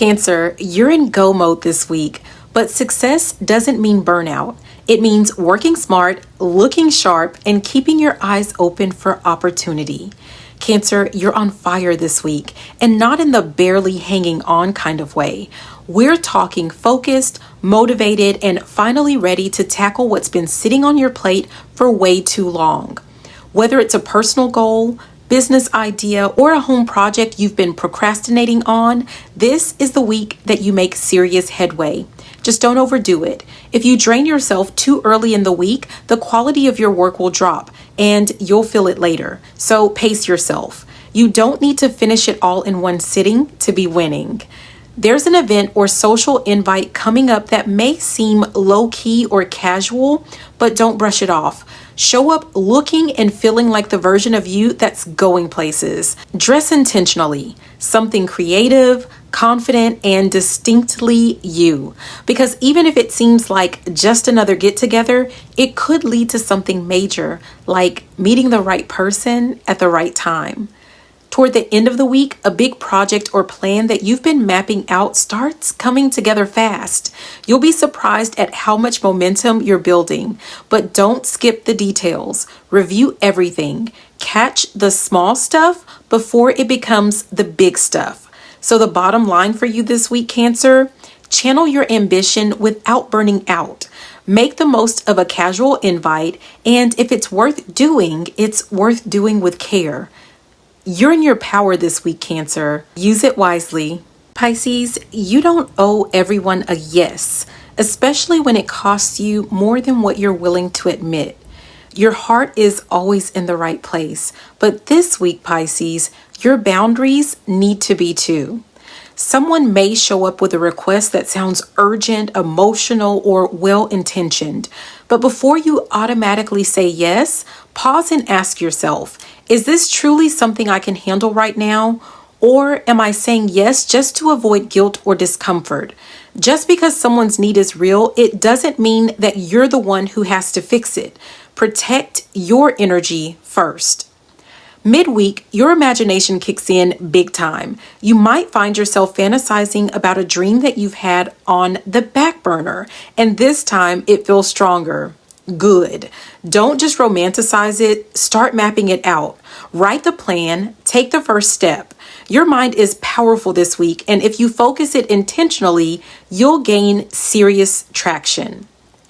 Cancer, you're in go mode this week, but success doesn't mean burnout. It means working smart, looking sharp, and keeping your eyes open for opportunity. Cancer, you're on fire this week, and not in the barely hanging on kind of way. We're talking focused, motivated, and finally ready to tackle what's been sitting on your plate for way too long. Whether it's a personal goal, business idea, or a home project you've been procrastinating on, this is the week that you make serious headway. Just don't overdo it. If you drain yourself too early in the week, the quality of your work will drop and you'll feel it later. So pace yourself. You don't need to finish it all in one sitting to be winning. There's an event or social invite coming up that may seem low-key or casual, but don't brush it off. Show up looking and feeling like the version of you that's going places. Dress intentionally, something creative, confident, and distinctly you. Because even if it seems like just another get-together, it could lead to something major, like meeting the right person at the right time. Toward the end of the week, a big project or plan that you've been mapping out starts coming together fast. You'll be surprised at how much momentum you're building, but don't skip the details. Review everything. Catch the small stuff before it becomes the big stuff. So the bottom line for you this week, Cancer, channel your ambition without burning out. Make the most of a casual invite, and if it's worth doing, it's worth doing with care. You're in your power this week, Cancer. Use it wisely. Pisces, you don't owe everyone a yes, especially when it costs you more than what you're willing to admit. Your heart is always in the right place, but this week, Pisces, your boundaries need to be too. Someone may show up with a request that sounds urgent, emotional, or well-intentioned. But before you automatically say yes, pause and ask yourself, is this truly something I can handle right now? Or am I saying yes just to avoid guilt or discomfort? Just because someone's need is real, it doesn't mean that you're the one who has to fix it. Protect your energy first. Midweek, your imagination kicks in big time. You might find yourself fantasizing about a dream that you've had on the back burner, and this time it feels stronger. Good. Don't just romanticize it, start mapping it out. Write the plan, take the first step. Your mind is powerful this week, and if you focus it intentionally, you'll gain serious traction.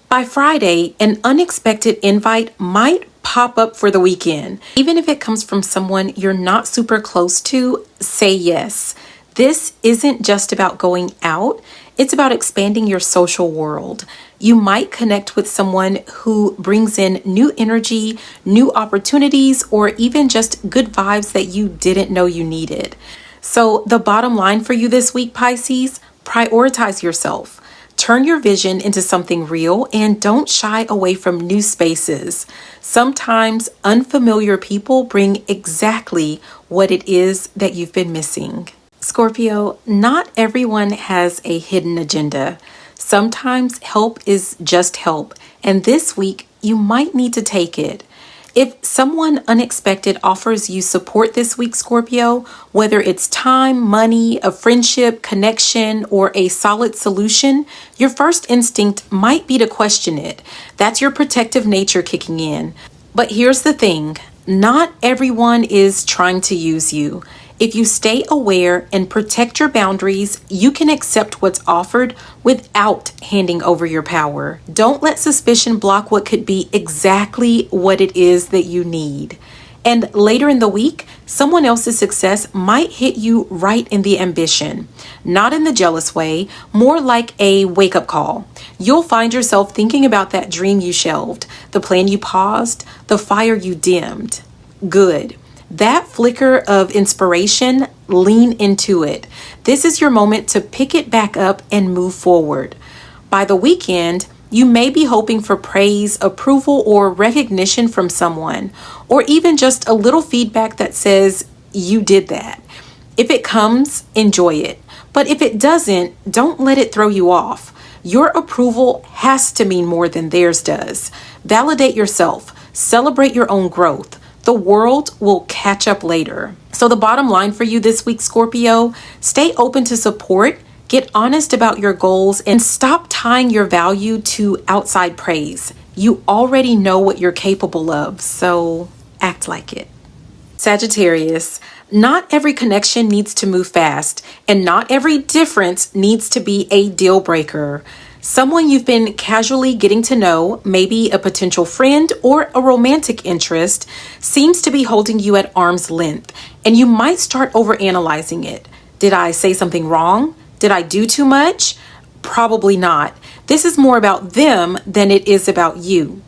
By Friday, an unexpected invite might pop up for the weekend. Even if it comes from someone you're not super close to, say yes. This isn't just about going out, it's about expanding your social world. You might connect with someone who brings in new energy, new opportunities, or even just good vibes that you didn't know you needed. So the bottom line for you this week, Pisces, prioritize yourself. Turn your vision into something real and don't shy away from new spaces. Sometimes unfamiliar people bring exactly what it is that you've been missing. Scorpio, not everyone has a hidden agenda. Sometimes help is just help, and this week you might need to take it. If someone unexpected offers you support this week, Scorpio, whether it's time, money, a friendship, connection, or a solid solution, your first instinct might be to question it. That's your protective nature kicking in. But here's the thing, not everyone is trying to use you. If you stay aware and protect your boundaries, you can accept what's offered without handing over your power. Don't let suspicion block what could be exactly what it is that you need. And later in the week, someone else's success might hit you right in the ambition. Not in the jealous way, more like a wake-up call. You'll find yourself thinking about that dream you shelved, the plan you paused, the fire you dimmed. Good. That flicker of inspiration, lean into it. This is your moment to pick it back up and move forward. By the weekend, you may be hoping for praise, approval, or recognition from someone, or even just a little feedback that says, you did that. If it comes, enjoy it. But if it doesn't, don't let it throw you off. Your approval has to mean more than theirs does. Validate yourself. Celebrate your own growth. The world will catch up later. So the bottom line for you this week, Scorpio, stay open to support, Get honest about your goals and stop tying your value to outside praise. You already know what you're capable of, so act like it. Sagittarius, not every connection needs to move fast, and not every difference needs to be a deal breaker. Someone you've been casually getting to know, maybe a potential friend or a romantic interest, seems to be holding you at arm's length, and you might start overanalyzing it. Did I say something wrong? Did I do too much? Probably not. This is more about them than it is about you.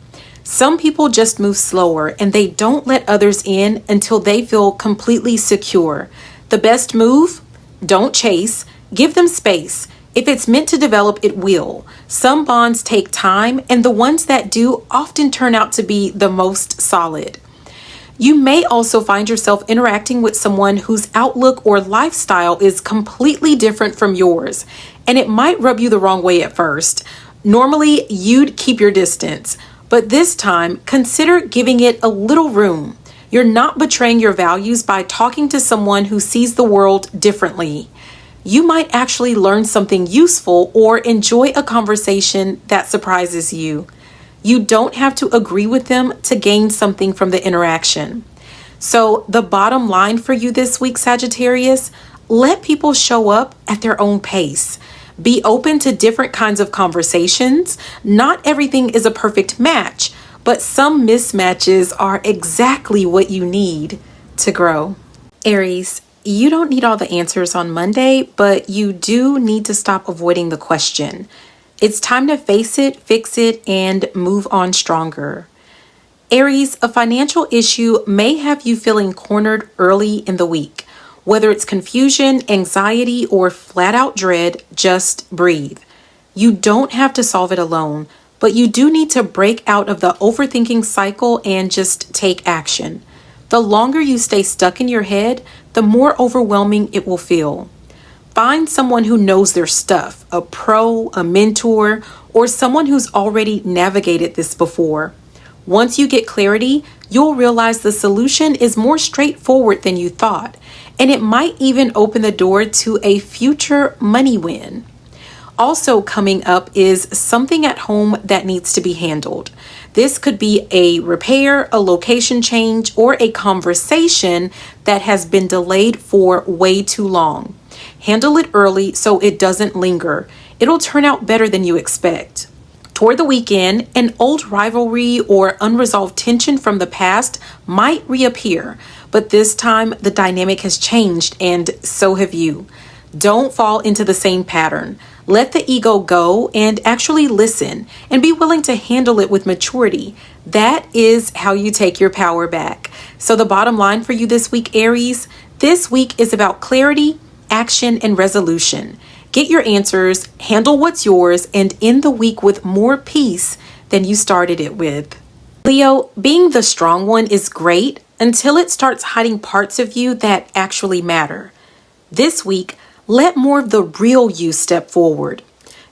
Some people just move slower and they don't let others in until they feel completely secure. The best move? Don't chase. Give them space. If it's meant to develop, it will. Some bonds take time, and the ones that do often turn out to be the most solid. You may also find yourself interacting with someone whose outlook or lifestyle is completely different from yours, and it might rub you the wrong way at first. Normally, you'd keep your distance, but this time, consider giving it a little room. You're not betraying your values by talking to someone who sees the world differently. You might actually learn something useful or enjoy a conversation that surprises you. You don't have to agree with them to gain something from the interaction. So the bottom line for you this week, Sagittarius, let people show up at their own pace. Be open to different kinds of conversations. Not everything is a perfect match, but some mismatches are exactly what you need to grow. Aries, you don't need all the answers on Monday, but you do need to stop avoiding the question. It's time to face it, fix it, and move on stronger. Aries, a financial issue may have you feeling cornered early in the week. Whether it's confusion, anxiety, or flat out dread, just breathe. You don't have to solve it alone, but you do need to break out of the overthinking cycle and just take action. The longer you stay stuck in your head, the more overwhelming it will feel. Find someone who knows their stuff, a pro, a mentor, or someone who's already navigated this before. Once you get clarity, you'll realize the solution is more straightforward than you thought, and it might even open the door to a future money win. Also coming up is something at home that needs to be handled. This could be a repair, a location change, or a conversation that has been delayed for way too long. Handle it early so it doesn't linger. It'll turn out better than you expect. Toward the weekend, an old rivalry or unresolved tension from the past might reappear, but this time the dynamic has changed and so have you. Don't fall into the same pattern. Let the ego go and actually listen and be willing to handle it with maturity. That is how you take your power back. So the bottom line for you this week, Aries, this week is about clarity, action, and resolution. Get your answers, handle what's yours, and end the week with more peace than you started it with. Leo, being the strong one is great until it starts hiding parts of you that actually matter. This week, let more of the real you step forward.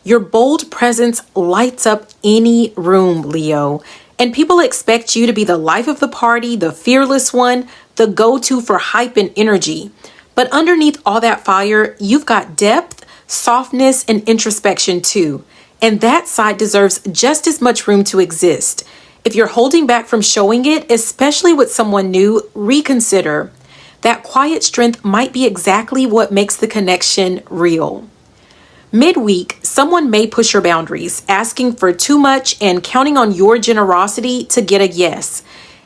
Your bold presence lights up any room, Leo, and people expect you to be the life of the party, the fearless one, the go-to for hype and energy. But underneath all that fire, you've got depth, softness, and introspection too. And that side deserves just as much room to exist. If you're holding back from showing it, especially with someone new, reconsider. That quiet strength might be exactly what makes the connection real. Midweek, someone may push your boundaries, asking for too much and counting on your generosity to get a yes.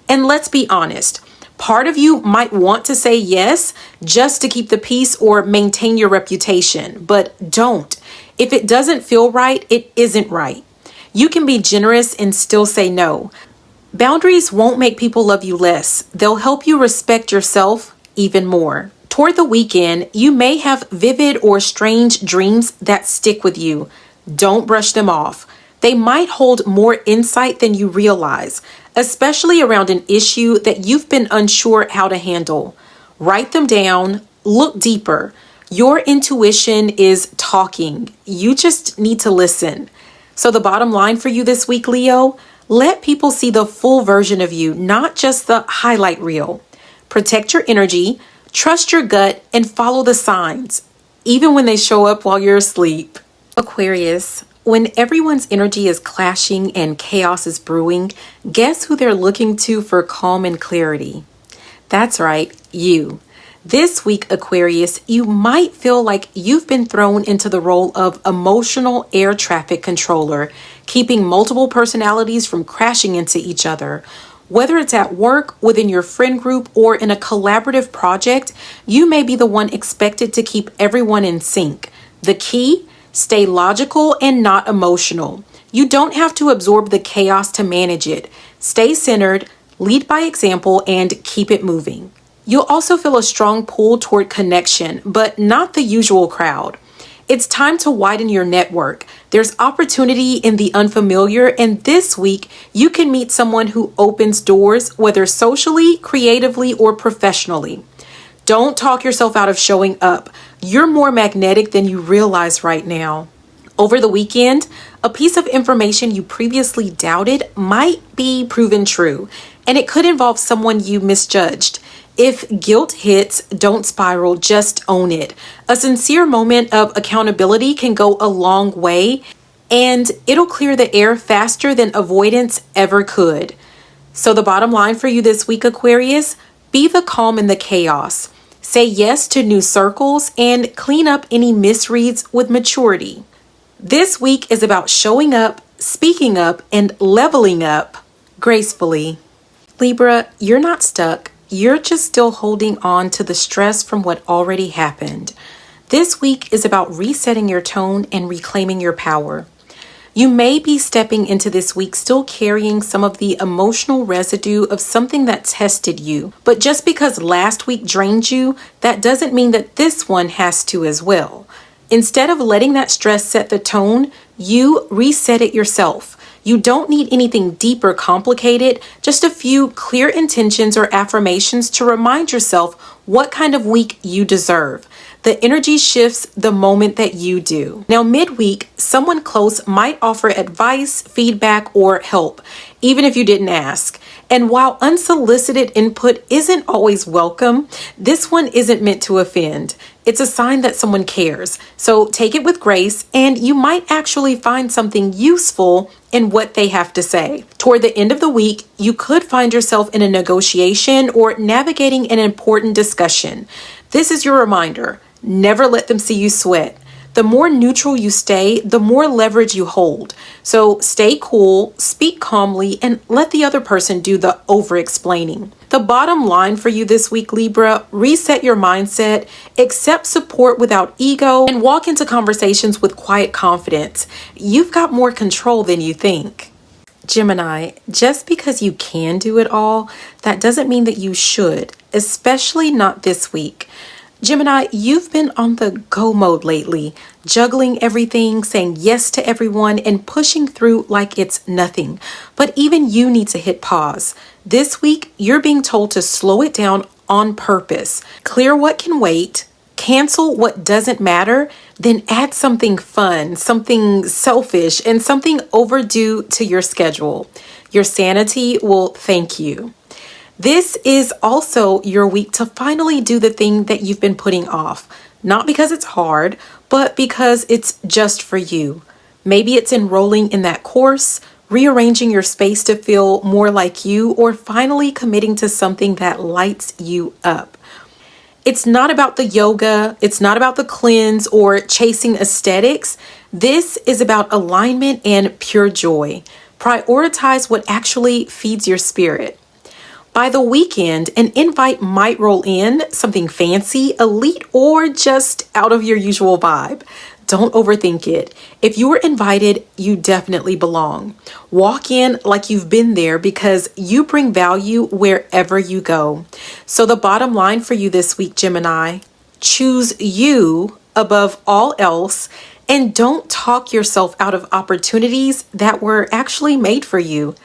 And let's be honest, part of you might want to say yes just to keep the peace or maintain your reputation, but don't. If it doesn't feel right, it isn't right. You can be generous and still say no. Boundaries won't make people love you less. They'll help you respect yourself even more. Toward the weekend, you may have vivid or strange dreams that stick with you. Don't brush them off. They might hold more insight than you realize, especially around an issue that you've been unsure how to handle. Write them down, look deeper. Your intuition is talking. You just need to listen. So the bottom line for you this week, Leo, let people see the full version of you, not just the highlight reel. Protect your energy, trust your gut, and follow the signs. even when they show up while you're asleep. Aquarius, when everyone's energy is clashing and chaos is brewing, guess who they're looking to for calm and clarity? That's right, you. This week, Aquarius, you might feel like you've been thrown into the role of emotional air traffic controller, keeping multiple personalities from crashing into each other. Whether it's at work, within your friend group, or in a collaborative project, you may be the one expected to keep everyone in sync. The key? Stay logical and not emotional. You don't have to absorb the chaos to manage it. Stay centered, lead by example, and keep it moving. You'll also feel a strong pull toward connection, but not the usual crowd. It's time to widen your network. There's opportunity in the unfamiliar, and this week you can meet someone who opens doors, whether socially, creatively, or professionally. Don't talk yourself out of showing up. You're more magnetic than you realize right now. Over the weekend, a piece of information you previously doubted might be proven true, and it could involve someone you misjudged. If guilt hits, don't spiral, just own it. A sincere moment of accountability can go a long way, and it'll clear the air faster than avoidance ever could. So the bottom line for you this week, Aquarius, be the calm in the chaos. Say yes to new circles and clean up any misreads with maturity. This week is about showing up, speaking up, and leveling up gracefully. Libra, you're not stuck. You're just still holding on to the stress from what already happened. This week is about resetting your tone and reclaiming your power. You may be stepping into this week still carrying some of the emotional residue of something that tested you. But just because last week drained you, that doesn't mean that this one has to as well. Instead of letting that stress set the tone, you reset it yourself. You don't need anything deep or complicated, just a few clear intentions or affirmations to remind yourself what kind of week you deserve. The energy shifts the moment that you do. Now, midweek, someone close might offer advice, feedback, or help, even if you didn't ask. And while unsolicited input isn't always welcome, this one isn't meant to offend. It's a sign that someone cares. So take it with grace, and you might actually find something useful in what they have to say. Toward the end of the week, you could find yourself in a negotiation or navigating an important discussion. This is your reminder. Never let them see you sweat. The more neutral you stay, the more leverage you hold. So stay cool, speak calmly, and let the other person do the over-explaining. The bottom line for you this week, Libra, reset your mindset, accept support without ego, and walk into conversations with quiet confidence. You've got more control than you think. Gemini, just because you can do it all, that doesn't mean that you should, especially not this week. Gemini, you've been on the go mode lately, juggling everything, saying yes to everyone, and pushing through like it's nothing. But even you need to hit pause. This week, you're being told to slow it down on purpose. Clear what can wait, cancel what doesn't matter, then add something fun, something selfish, and something overdue to your schedule. Your sanity will thank you. This is also your week to finally do the thing that you've been putting off. Not because it's hard, but because it's just for you. Maybe it's enrolling in that course, rearranging your space to feel more like you, or finally committing to something that lights you up. It's not about the yoga, it's not about the cleanse or chasing aesthetics. This is about alignment and pure joy. Prioritize what actually feeds your spirit. By the weekend, an invite might roll in, something fancy, elite, or just out of your usual vibe. Don't overthink it. If you were invited, you definitely belong. Walk in like you've been there because you bring value wherever you go. So the bottom line for you this week, Gemini, choose you above all else, and don't talk yourself out of opportunities that were actually made for you.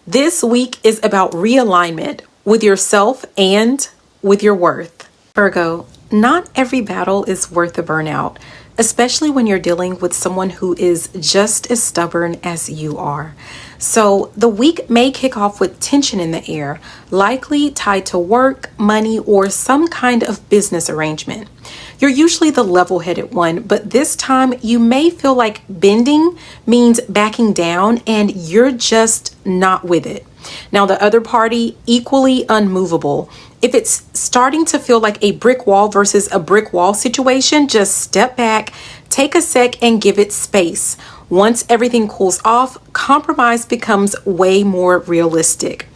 This week is about realignment with yourself and with your worth. Virgo, not every battle is worth the burnout, especially when you're dealing with someone who is just as stubborn as you are. So the week may kick off with tension in the air, likely tied to work, money, or some kind of business arrangement. You're usually the level-headed one, but this time you may feel like bending means backing down and you're just not with it. Now, the other party, equally unmovable. If it's starting to feel like a brick wall versus a brick wall situation, just step back, take a sec, and give it space. Once everything cools off, compromise becomes way more realistic.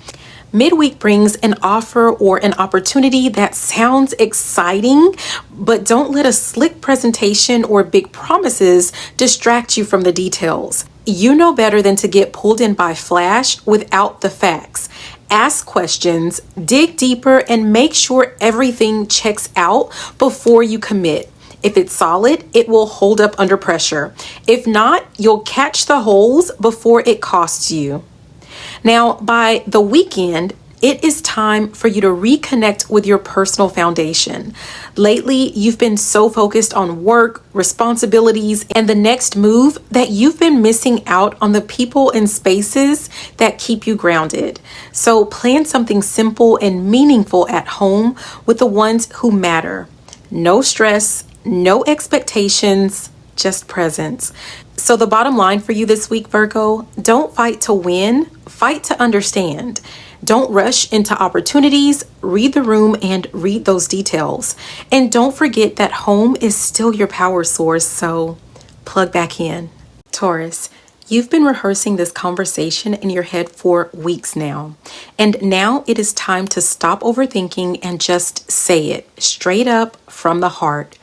Midweek brings an offer or an opportunity that sounds exciting, but don't let a slick presentation or big promises distract you from the details. You know better than to get pulled in by flash without the facts. Ask questions, dig deeper, and make sure everything checks out before you commit. If it's solid, it will hold up under pressure. If not, you'll catch the holes before it costs you. Now, by the weekend, it is time for you to reconnect with your personal foundation. Lately, you've been so focused on work, responsibilities, and the next move that you've been missing out on the people and spaces that keep you grounded. So plan something simple and meaningful at home with the ones who matter. No stress, no expectations, just presence. So the bottom line for you this week, Virgo, don't fight to win, fight to understand. Don't rush into opportunities, read the room and read those details. And don't forget that home is still your power source, so plug back in. Taurus, you've been rehearsing this conversation in your head for weeks now. And now it is time to stop overthinking and just say it straight up from the heart.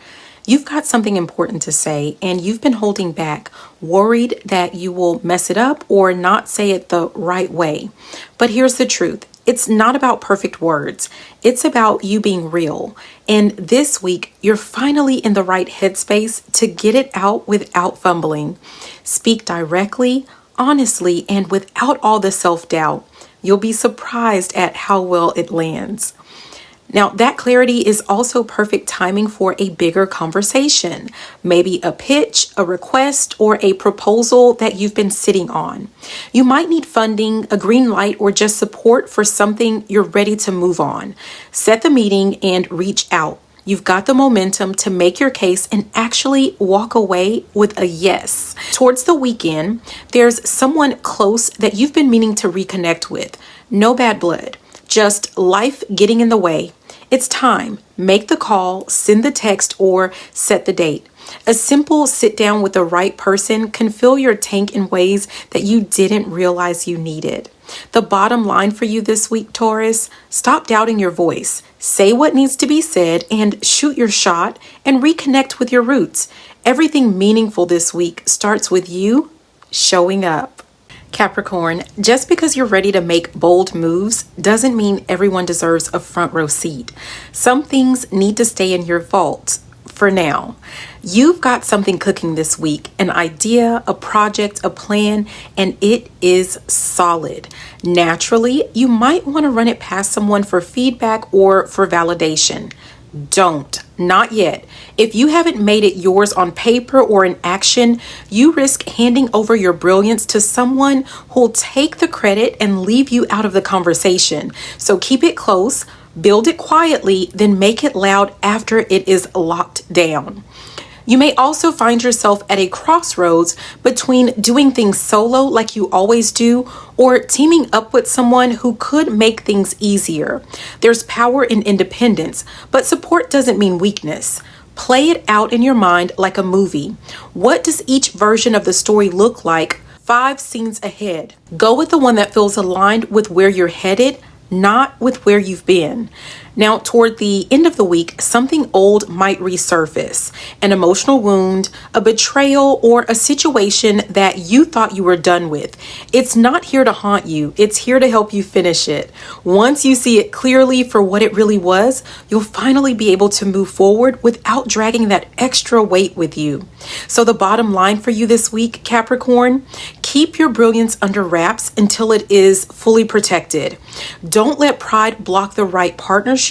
You've got something important to say and you've been holding back, worried that you will mess it up or not say it the right way. But here's the truth. It's not about perfect words. It's about you being real. And this week, you're finally in the right headspace to get it out without fumbling. Speak directly, honestly, and without all the self-doubt. You'll be surprised at how well it lands. Now, that clarity is also perfect timing for a bigger conversation, maybe a pitch, a request, or a proposal that you've been sitting on. You might need funding, a green light, or just support for something you're ready to move on. Set the meeting and reach out. You've got the momentum to make your case and actually walk away with a yes. Towards the weekend, there's someone close that you've been meaning to reconnect with. No bad blood, just life getting in the way. It's time. Make the call, send the text, or set the date. A simple sit down with the right person can fill your tank in ways that you didn't realize you needed. The bottom line for you this week, Taurus, stop doubting your voice. Say what needs to be said and shoot your shot and reconnect with your roots. Everything meaningful this week starts with you showing up. Capricorn, just because you're ready to make bold moves doesn't mean everyone deserves a front row seat. Some things need to stay in your vault for now. You've got something cooking this week, an idea, a project, a plan, and it is solid. Naturally, you might want to run it past someone for feedback or for validation. Not yet. If you haven't made it yours on paper or in action, you risk handing over your brilliance to someone who'll take the credit and leave you out of the conversation. So keep it close, build it quietly, then make it loud after it is locked down. You may also find yourself at a crossroads between doing things solo like you always do or teaming up with someone who could make things easier. There's power in independence, but support doesn't mean weakness. Play it out in your mind like a movie. What does each version of the story look like 5 scenes ahead? Go with the one that feels aligned with where you're headed, not with where you've been. Now, toward the end of the week, something old might resurface. An emotional wound, a betrayal, or a situation that you thought you were done with. It's not here to haunt you. It's here to help you finish it. Once you see it clearly for what it really was, you'll finally be able to move forward without dragging that extra weight with you. So the bottom line for you this week, Capricorn, keep your brilliance under wraps until it is fully protected. Don't let pride block the right partnership.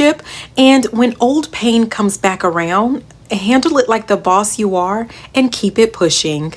And when old pain comes back around, handle it like the boss you are and keep it pushing.